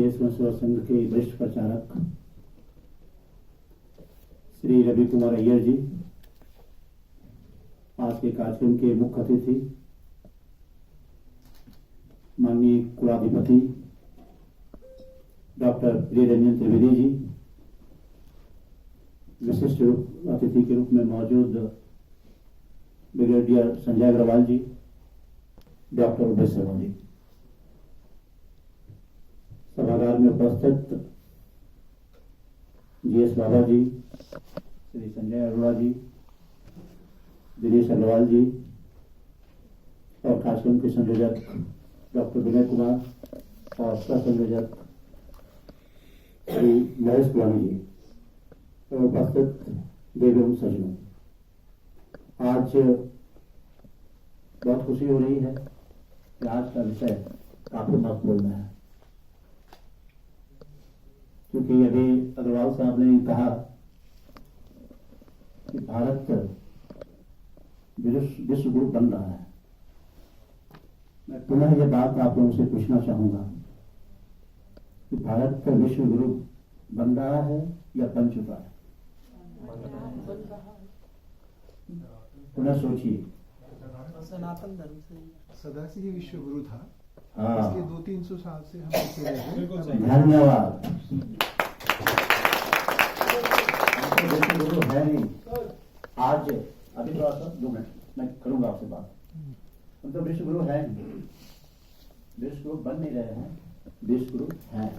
भारतीय स्वयंसेवक संघ के वरिष्ठ प्रचारक श्री रवि कुमार अय्यर जी, आज के कार्यक्रम के मुख्य अतिथि माननीय कुलाधिपति डॉक्टर प्रिय रंजन त्रिवेदी जी, विशिष्ट अतिथि के रूप में मौजूद ब्रिगेडियर संजय अग्रवाल जी, डॉक्टर उदय शर्मा जी, सभागार में उपस्थित जीएस बाबा जी, श्री संजय अरोड़ा जी, दिनेश अग्रवाल जी और कार्यक्रम के संयोजक डॉक्टर विनय कुमार और सह संयोजक श्री महेश गुलामी जी और उपस्थित देवों सज्जनों, आज बहुत खुशी हो रही है कि आज का विषय काफी महत्वपूर्ण है, क्योंकि अभी अग्रवाल साहब ने कहा कि भारत विश्व गुरु बन रहा है। मैं पुनः यह बात आप लोगों से पूछना चाहूंगा कि भारत का विश्व गुरु बन रहा है या बन चुका है? पुनः सोचिए। सनातन धर्म से सदा से ही विश्व गुरु था। हाँ, इसलिए 200-300 साल से हम चले हैं। धन्यवाद। विश्व गुरु है नहीं आज, अभी थोड़ा सा 2 मिनट मैं करूंगा आपसे बात। हम तो विश्व गुरु है नहीं, विश्व गुरु बन नहीं रहे हैं, विश्व गुरु हैं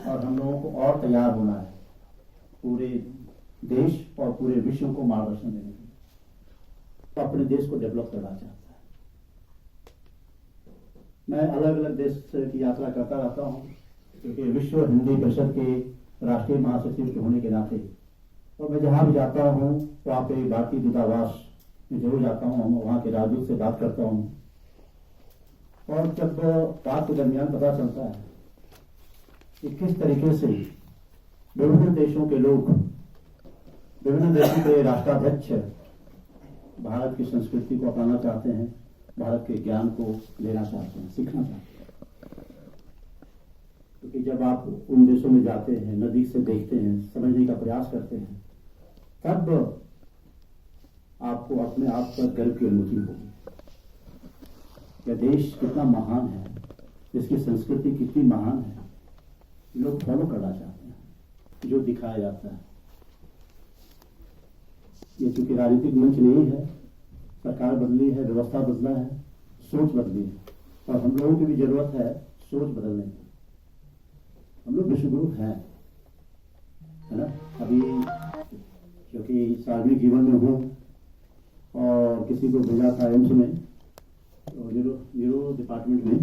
और हम लोगों को और तैयार होना है पूरे देश और पूरे विश्व को मार्गदर्शन देने के लिए। तो अपने देश को डेवलप करना चाहता है। मैं अलग अलग देश की यात्रा करता रहता हूँ, क्योंकि विश्व हिंदी परिषद के राष्ट्रीय महासचिव होने के नाते और मैं जहाँ भी जाता हूँ वहाँ पे भारतीय दूतावास में जरूर जाता हूँ, वहाँ के राजदूत से बात करता हूँ और जब बात के दरमियान पता चलता है कि किस तरीके से विभिन्न देशों के लोग, विभिन्न देशों के राष्ट्राध्यक्ष भारत की संस्कृति को अपनाना चाहते हैं, भारत के ज्ञान को लेना चाहते हैं, सीखना चाहते हैं। क्योंकि जब आप उन देशों में जाते हैं, नजदीक से देखते हैं, समझने का प्रयास करते हैं, तब आपको अपने आप पर गर्व की अनुभूति होगी। यह देश कितना महान है, इसकी संस्कृति कितनी महान है, लोग फॉलो करना चाहते हैं जो दिखाया जाता है। ये चूंकि राजनीतिक मंच नहीं है, सरकार बदली है, व्यवस्था बदला है, सोच बदली है और हम लोगों की भी जरूरत है सोच बदलने की। हम लोग विश्वगुरु हैं, है ना। अभी क्योंकि सार्वजनिक जीवन में हूँ और किसी को भेजा था एम्स में, तो न्यूरो डिपार्टमेंट में,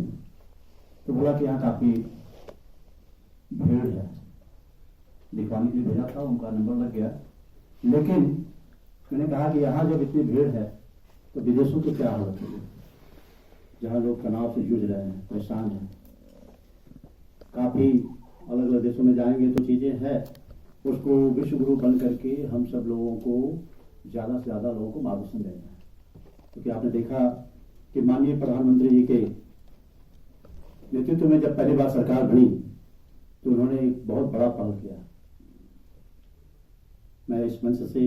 तो बोला कि यहाँ काफी भीड़ है, दिखवाने के लिए भेजा था, उनका नंबर लग गया। लेकिन मैंने कहा कि यहाँ जब इतनी भीड़ है तो विदेशों की क्या हालत होगी, जहाँ लोग तनाव से जूझ रहे हैं, परेशान हैं। काफी अलग अलग देशों में जाएंगे तो चीजें हैं, उसको विश्व गुरु बन करके हम सब लोगों को ज्यादा से ज्यादा लोगों को मार्गदर्शन देना है। क्योंकि आपने देखा कि माननीय प्रधानमंत्री जी के नेतृत्व में जब पहली बार सरकार बनी तो उन्होंने एक बहुत बड़ा पहल किया। मैं इस मंच से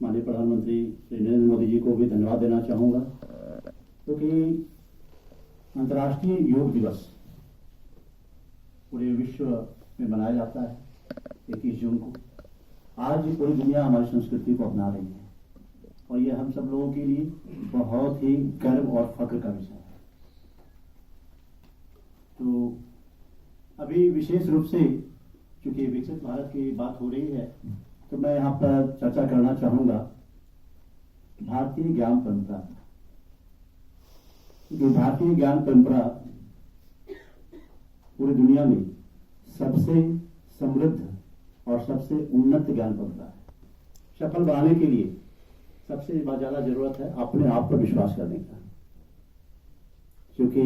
माननीय प्रधानमंत्री श्री नरेंद्र मोदी जी को भी धन्यवाद देना चाहूंगा, क्योंकि अंतर्राष्ट्रीय योग दिवस पूरे विश्व में मनाया जाता है 21 जून को। आज पूरी दुनिया हमारी संस्कृति को अपना रही है और ये हम सब लोगों के लिए बहुत ही गर्व और फख्र का विषय है। तो अभी विशेष रूप से चूंकि विकसित भारत की बात हो रही है, तो मैं यहाँ पर चर्चा करना चाहूंगा भारतीय ज्ञान परंपरा। जो भारतीय ज्ञान परंपरा पूरी दुनिया में सबसे समृद्ध और सबसे उन्नत ज्ञान परंपरा है। सफल बनाने के लिए सबसे ज्यादा जरूरत है अपने आप पर विश्वास करने का, क्योंकि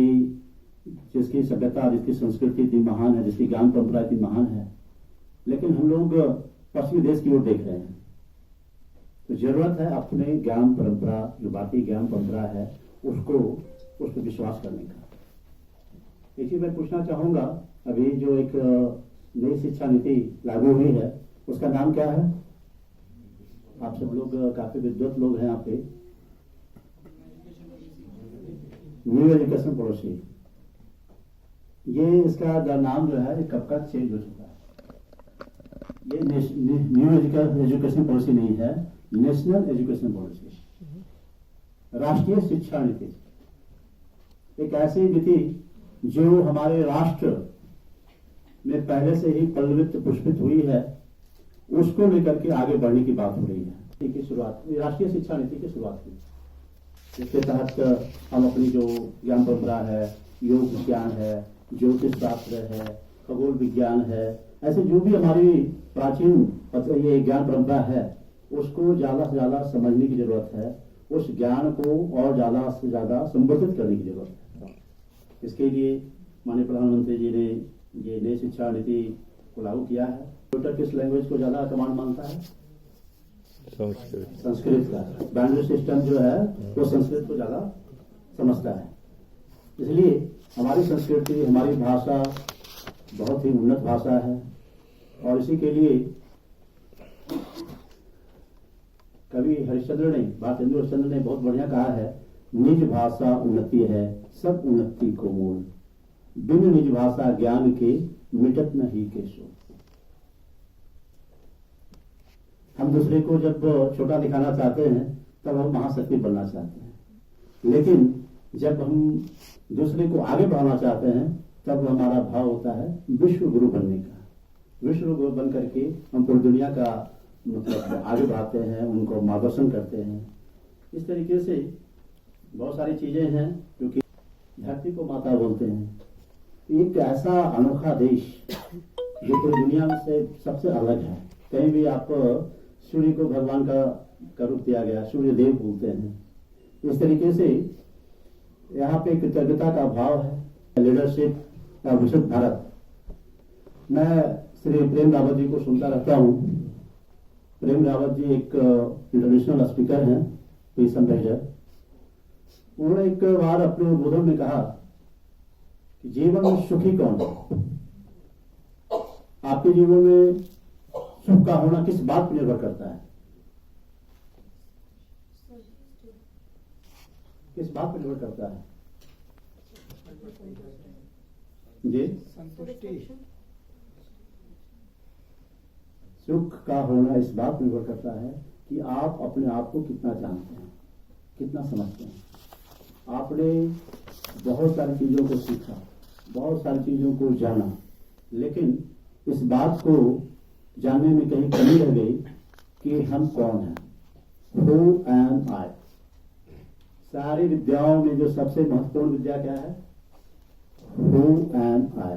जिसकी सभ्यता, जिसकी संस्कृति इतनी महान है, जिसकी ज्ञान परंपरा इतनी महान है, लेकिन हम लोग पश्चिमी देश की ओर देख रहे हैं। तो जरूरत है अपने ज्ञान परंपरा, जो भारतीय ज्ञान परंपरा है, उस पर विश्वास करने का। एक चीज मैं पूछना चाहूंगा, अभी जो एक नई शिक्षा नीति लागू हुई है उसका नाम क्या है? आप सब लोग काफी विद्वत लोग हैं यहाँ पे। न्यू एजुकेशन पॉलिसी, ये इसका नाम जो है ये कब का चेंज हो चुका है। ये न्यू एजुकेशन पॉलिसी नहीं है, नेशनल एजुकेशन पॉलिसी, राष्ट्रीय शिक्षा नीति। एक ऐसी नीति जो हमारे राष्ट्र में पहले से ही पल्लवित पुष्पित हुई है, उसको लेकर के आगे बढ़ने की बात हो रही है। की शुरुआत राष्ट्रीय शिक्षा नीति की शुरुआत हुई, जिसके तहत हम अपनी जो ज्ञान परंपरा है, योग विज्ञान है, ज्योतिष शास्त्र है, खगोल विज्ञान है, ऐसे जो भी हमारी प्राचीन ये ज्ञान परंपरा है, उसको ज्यादा से ज्यादा समझने की जरूरत है। उस ज्ञान को और ज्यादा से ज्यादा संवर्धित करने की जरूरत है। इसके लिए माननीय प्रधानमंत्री जी ने ये नई शिक्षा नीति को लागू किया है। कंप्यूटर किस लैंग्वेज को ज्यादा कमांड मानता है? संस्कृत का। बैंडविड्थ सिस्टम जो है वो संस्कृत को ज्यादा समझता है। इसलिए हमारी संस्कृति, हमारी भाषा बहुत ही उन्नत भाषा है, और इसी के लिए कवि हरिश्चंद्र ने, भारतेंदु हरिश्चंद्र ने बहुत बढ़िया कहा है, निज भाषा उन्नति है सब उन्नति को मूल, बिन निज भाषा ज्ञान के मिटत नहीं के सो। हम दूसरे को जब छोटा दिखाना चाहते हैं तब हम महाशक्ति बनना चाहते हैं, लेकिन जब हम दूसरे को आगे बढ़ाना चाहते हैं तब हमारा भाव होता है विश्व गुरु बनने का। विश्व गुरु बन करके हम पूरी दुनिया का मतलब आगे बढ़ाते हैं, उनको मार्गदर्शन करते हैं। इस तरीके से बहुत सारी चीजें हैं, क्योंकि धरती को माता बोलते हैं। एक ऐसा अनोखा देश जो पूरी दुनिया में से सबसे अलग है। कहीं भी आप सूर्य को भगवान का रूप दिया गया, सूर्य देव बोलते हैं। इस तरीके से यहाँ पे कृतज्ञता का भाव है, लीडरशिप का विशुद्ध भारत। मैं श्री प्रेम रावत जी को सुनता रहता हूँ। प्रेम रावत जी एक इंटरनेशनल स्पीकर हैं, पीस एम्बेसडर। उन्होंने एक बार अपने उद्बोधन में कहा कि जीवन में सुखी कौन है? आपके जीवन में सुख का होना किस बात पर निर्भर करता है? किस बात पर निर्भर करता है जी? संतुष्टि। सुख का होना इस बात पर निर्भर करता है कि आप अपने आप को कितना जानते हैं, कितना समझते हैं। आपने बहुत सारी चीजों को सीखा, बहुत सारी चीजों को जाना, लेकिन इस बात को जानने में कहीं कमी रह गई कि हम कौन हैं। Who am I? सारी विद्याओं में जो सबसे महत्वपूर्ण विद्या क्या है? Who am I?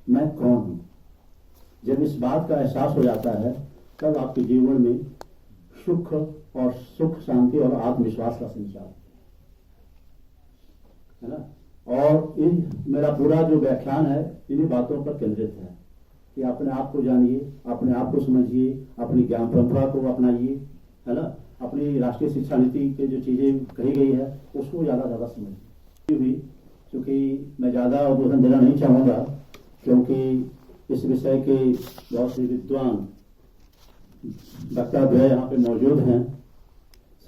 मैं कौन हूं? जब इस बात का एहसास हो जाता है तब आपके जीवन में सुख और सुख शांति और आत्मविश्वास का संचार है ना। और मेरा पूरा जो व्याख्यान है इन्हीं बातों पर केंद्रित है कि अपने आप को जानिए, अपने आप को समझिए, अपनी ज्ञान परंपरा को अपनाइए, है ना। अपनी राष्ट्रीय शिक्षा नीति के जो चीजें कही गई है उसको ज्यादा समझिए भी। क्योंकि मैं ज्यादा उद्बोधन देना नहीं चाहूंगा, क्योंकि इस विषय के बहुत से विद्वान वक्ता यहाँ पे मौजूद हैं।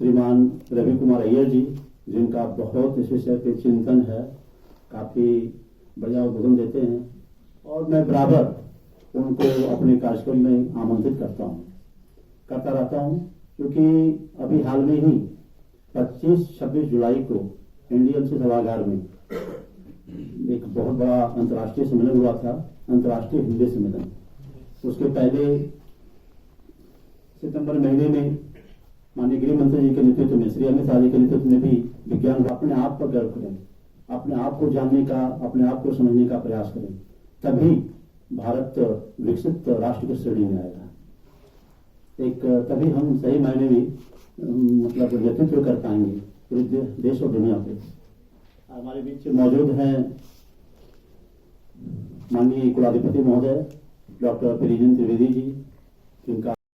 श्रीमान रवि कुमार अय्यर जी, जिनका बहुत इस विषय पे चिंतन है, काफी बढ़िया उद्बोधन देते हैं, और मैं बराबर उनको अपने कार्यक्रम में आमंत्रित करता रहता हूँ। क्योंकि अभी हाल में ही 25-26 जुलाई को इंडियन सभागार में एक बहुत बड़ा अंतर्राष्ट्रीय सम्मेलन हुआ था, अंतर्राष्ट्रीय हिंदी सम्मेलन। उसके पहले सितंबर महीने में माननीय गृह मंत्री जी के नेतृत्व में, श्री अमित शाह जी के नेतृत्व में भी विज्ञान, अपने आप पर गर्व करें, अपने आप को जानने का, अपने आप को समझने का प्रयास करें, तभी भारत विकसित राष्ट्र की श्रेणी में आएगा। तभी हम सही मायने में मतलब नेतृत्व कर पाएंगे पूरे देश और दुनिया पे। हमारे बीच मौजूद हैं माननीय कुलाधिपति महोदय डॉक्टर परिजन त्रिवेदी जी, जिनका